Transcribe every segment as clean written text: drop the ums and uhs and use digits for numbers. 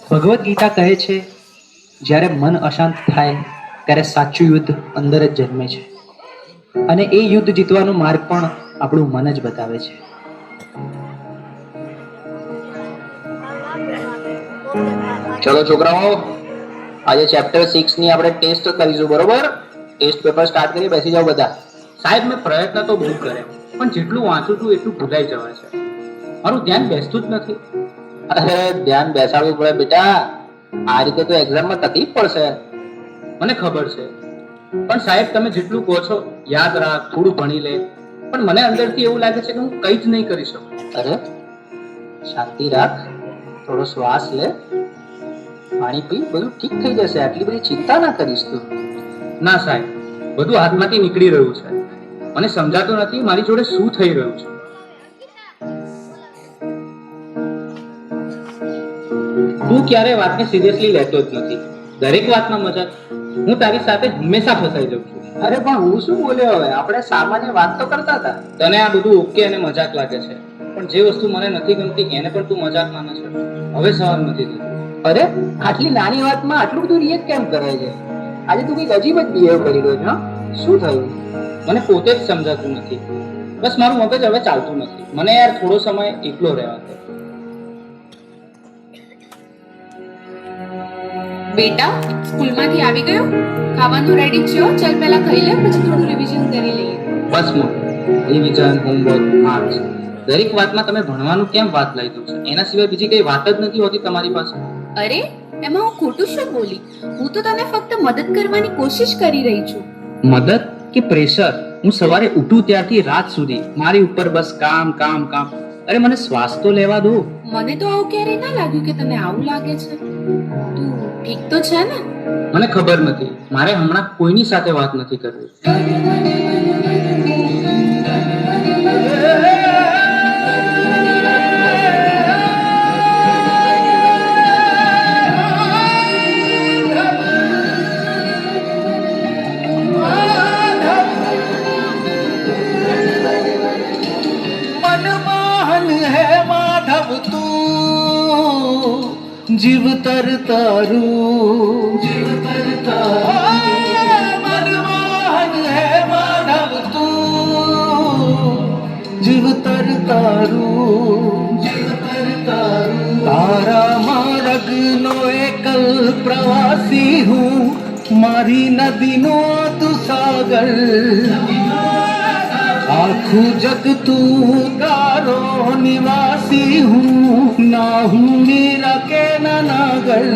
ભગવદ્ ગીતા કહે છે, જ્યારે મન અશાંત થાય ત્યારે સાચું યુદ્ધ અંદર જ જન્મે છે, અને એ યુદ્ધ જીતવાનો માર્ગ પણ આપણું મન જ બતાવે છે. ચલો છોકરાઓ, આજે ચેપ્ટર 6 ની આપણે ટેસ્ટ કરીશું, બરોબર? ટેસ્ટ પેપર સ્ટાર્ટ કરી, બેસી જાઓ બધા. સાહેબ, મેં પ્રયત્ન તો બહુ કર્યા, પણ જેટલું વાંચું છું એટલું ભૂલાઈ જવાય છે. મારું ધ્યાન બેસતું જ નથી. અરે ધ્યાન બેસાડવું પડે બેટા, આ રીતે તો એક્ઝામમાં તકલીફ પડશે. મને ખબર છે, પણ સાહેબ તમે જેટલું કહો છો યાદ રાખ, થોડું ભણી લે, પણ મને અંદરથી એવું લાગે છે કે હું કંઈ જ નહીં કરી શકું. અરે શાંતિ રાખ, થોડો શ્વાસ લે, પાણી પી, બધું ઠીક થઈ જશે. આટલી બધી ચિંતા ના કરીશ તું. ના સાહેબ, બધું હાથમાંથી નીકળી રહ્યું છે. મને સમજાતું નથી મારી જોડે શું થઈ રહ્યું છે. તું ક્યારે વાતને સિરિયસલી લેતો જ નથી, દરેક વાતમાં મજાક. હું તારી સાથે હંમેશા ફસાઈ જાઉં છું. અરે પણ હું શું બોલ્યો? હવે આપણે સામાન્ય વાત તો કરતા હતા. તને આ બધું ઓકે અને મજાક લાગે છે, પણ જે વસ્તુ મને નથી ગમતી એને પણ તું મજાક માને છે. હવે સહન નથી થતું. અરે આટલી નાની વાતમાં આટલું બધું રિએક્ટ કેમ કરે છે? આજે તું કંઈક અજીબ જ બિહેવ કરી રહ્યો છે. શું થયું? મને પોતે જ સમજાતું નથી. બસ મારું મગજ હવે ચાલતું નથી. મને યાર થોડો સમય એકલો રહેવા દે. બેટા, સ્કૂલમાંથી આવી ગયો? ખાવાનું રેડી છે? ચાલ પહેલા ખાઈ લે, પછી થોડું રિવિઝન કરી લઈએ. બસ રિવિઝન, હોમવર્ક, માર્ક્સ, દરેક વાતમાં તમે ભણવાનું કેમ વાત લઈ દો છો? એના સિવાય બીજી કઈ વાત જ નથી હોતી તમારી પાસે. અરે એમાં હું ખોટું શું બોલી? હું તો તને ફક્ત મદદ કરવાની કોશિશ કરી રહી છું. મદદ કે પ્રેશર? હું સવારે ઉઠું ત્યારથી રાત સુધી મારી ઉપર બસ કામ કામ કામ. અરે મને શ્વાસ તો લેવા દો. મને તો આવું ક્યારેય ના લાગ્યું કે તને આવું લાગે છે. તું ઠીક તો છે ને? મને ખબર નથી, મારે હમણાં કોઈની સાથે વાત નથી કરવી. જીવ તર તારું, જીવ તર તારું, મનમોહન હે માધવ તું, જીવ તર તારું, જીવ તર તારું. તારા માર્ગનો એકલ પ્રવાસી હું, મારી નદીનો તું સાગર, આખું જગ તું તારો નિવાસી હું, ના હું મીરા કે નાગર,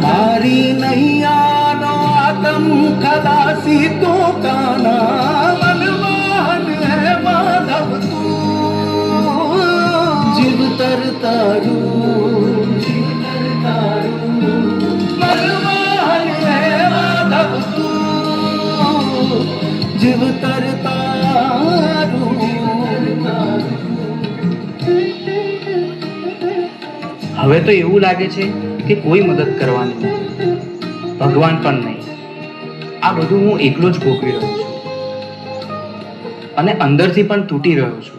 મારી નૈયાનો આતમ ખલાસી તું કાના, મનમોહન હે માધવ તું, જીવ તર તારું, જીવ તર તારું, મનમોહન હે માધવ તું, જીવ તર તારું. હવે તો એવું લાગે છે કે કોઈ મદદ કરવાની નથી, ભગવાન પણ નહીં. આ બધું હું એકલો જ ભોગવી રહ્યો છું, અને અંદરથી પણ તૂટી રહ્યો છું.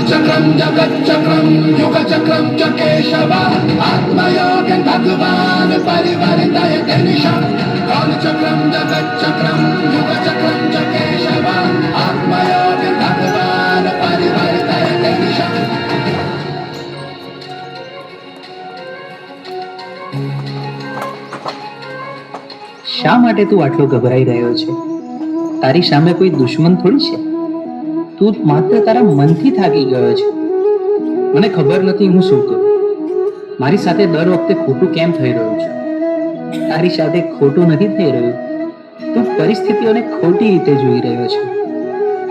ચક્રમ જગત ચક્રમ યુગ ચક્રમ ચ કેશવ, આત્મયોગ ભગવાન પરિવર્તય નિશમ. ચક્રમ જગત ચક્રમ યુગ ચક્રમ ચ કેશવ, આત્મયોગ ભગવાન પરિવર્તય નિશમ. શા માટે તું આટલો ગભરાઈ રહ્યો છે? તારી સામે કોઈ દુશ્મન થોડી છે. તું માત્ર તારા મનથી થાકી ગયો છે. મને ખબર નથી હું શું કરું. મારી સાથે દર વખતે ખોટું કેમ થઈ રહ્યું છે? તારી સાથે ખોટું નથી થઈ રહ્યું. તું પરિસ્થિતિઓને ખોટી રીતે જોઈ રહ્યો છે.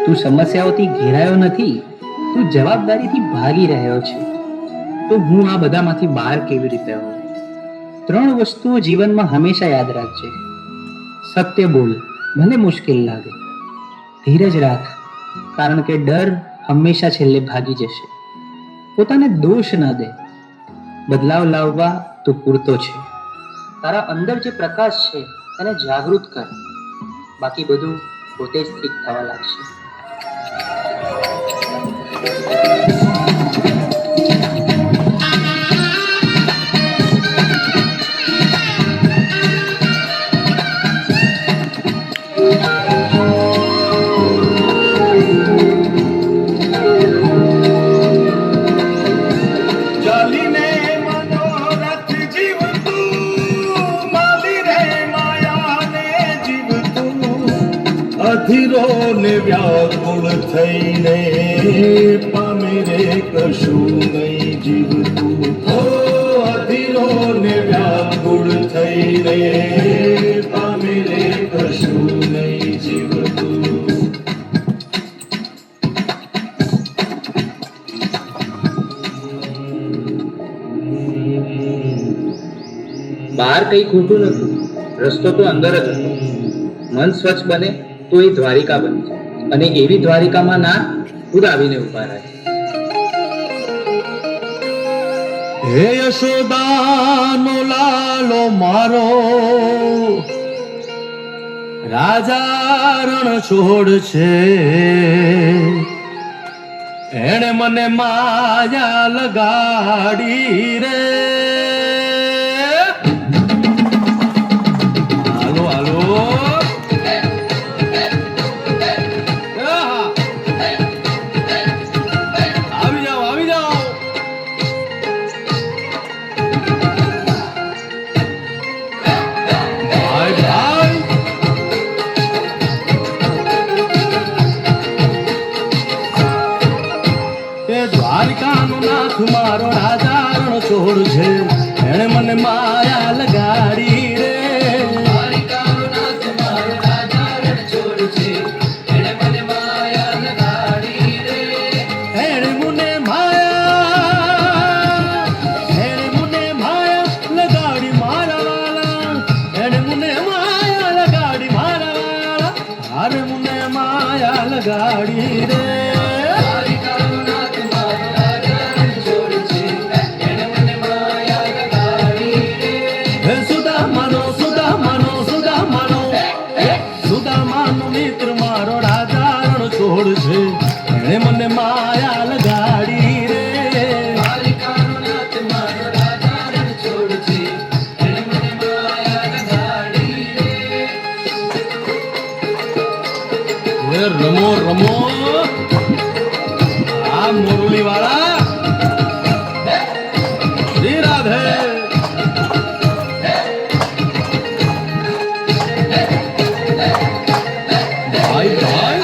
તું સમસ્યાઓથી ઘેરાયો નથી, તું જવાબદારીથી ભાગી રહ્યો છે. તો હું આ બધામાંથી બહાર કેવી રીતે આવું? 3 વસ્તુઓ જીવનમાં હંમેશા યાદ રાખજે. સત્ય બોલ, ભલે મુશ્કેલ લાગે. ધીરજ રાખ, કારણ કે ડર હંમેશા છેલ્લે ભાગી જશે. પોતાને દોષ ન દે, બદલાવ લાવવા તો પૂરતો છે. તારા અંદર જે પ્રકાશ છે એને જાગૃત કર, બાકી બધું પોતે જ ઠીક થવા લાગશે. થઈને પામે રે કશું નહીં જીવતું હો અધીરો ને વ્યાકુળ થઈને પામે રે કશું નહીં જીવતું. બહાર કઈ ખોટું નથી, રસ્તો તો અંદર જ હતો. મન સ્વચ્છ બને તો એ દ્વારિકા બને છે, અને એવી દ્વારિકામાં ના ખુદ આવીને ઉભા રહે. હે યશોદાનો લાલો મારો રાજા રણ છોડ છે, એણે મને માયા લગાડી રે. હાલો હાલો આવી જાઓ આવી જાઓ. ભાઈ ભાઈ એ દ્વારકાનો નાથ મારો રાજા રણ છોડ છે, એણે મને માયા લગાડી રે. દ્વારકાનો નાથ મારો રાજા રણ છોડ છે, એણે મને માયા લગાડી રે. એણે મને માયા લગાડી મારા વાલા, એણે મને માયા લગાડી મારા વાલા, હારે મને માયા લગાડી રે. હે સુદામાનો મિત્ર મારો રાજા રણ છોડ છે, એણે મને માયા લગાડી રે. હે રમો રમો આ મુરલી વાળા શ્રી રાધે. ભાઈ ભાઈ